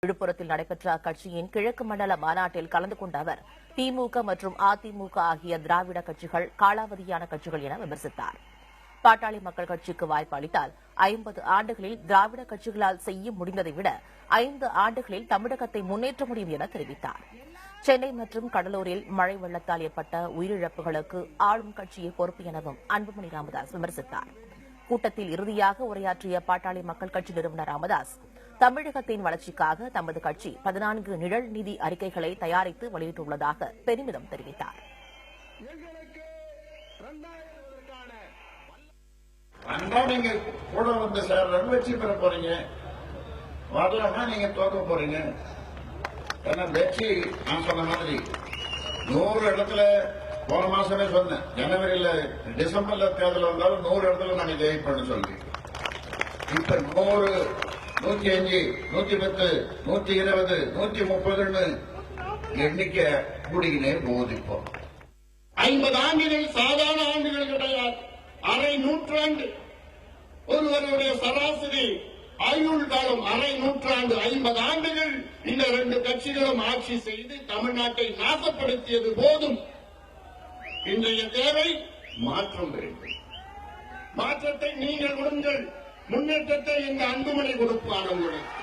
விழுப்புரத்தில் நடைபெற்ற அக்கட்சியின் கிழக்கு மண்டல மாநாட்டில் கலந்து கொண்ட அவர் திமுக மற்றும் அதிமுக ஆகிய திராவிட கட்சிகள் காலாவதியான கட்சிகள் என விமர்சித்தார். பாட்டாளி மக்கள் கட்சிக்கு வாய்ப்பு அளித்தால் 50 ஆண்டுகளில் திராவிட கட்சிகளால் செய்ய முடிந்ததை விட 5 ஆண்டுகளில் தமிழகத்தை முன்னேற்ற முடியும் என தெரிவித்தார். சென்னை மற்றும் கடலூரில் மழை வெள்ளத்தால் ஏற்பட்ட உயிரிழப்புகளுக்கு ஆளும் கட்சியே பொறுப்பு எனவும் அன்புமணி ராமதாஸ் விமர்சித்தார். கூட்டத்தில் இறுதியாக உரையாற்றிய பாட்டாளி மக்கள் கட்சி நிறுவனர் ராமதாஸ், தமிழகத்தின் வளர்ச்சிக்காக தமது கட்சி 14 நிழல் நிதி அறிக்கைகளை தயாரித்து வெளியிட்டுள்ளதாக பெருமிதம் தெரிவித்தார். நீங்க கூட வந்து சேர்றவங்க வெற்றி பெற போறீங்க, வரலன்னா நீங்க தோக்க போறீங்க. ஏன்னா வெற்றி நான் சொன்ன மாதிரி 100 இடத்துல போன மாசமே சொன்னேன், ஜனவரியில டிசம்பர்ல தேர்தல் வந்தாலும் 100 இடத்துல நாங்க ஜெயிப்போம்னு சொல்லி, இப்ப 100, 105, 110, 120, 130 எண்ணிக்கை கூடிக்கினே போகுது. இப்போ 50 ஆண்டுகள் சாதாரண ஆண்டுகள் கிடையாது, அரை நூற்றாண்டு. ஒருவருடைய சராசரி ஆயுள் காலம் அரை நூற்றாண்டு. 50 ஆண்டுகள் இந்த 2 கட்சிகளும் ஆட்சி செய்து தமிழ்நாட்டை நாசப்படுத்தியது போதும். இன்றைய தேவை மாற்றம் வேண்டும். மாற்றத்தை நீங்கள் கொடுங்கள், முன்னேற்றத்தை இந்த அன்புமணி கொடுப்பார் உங்களுக்கு.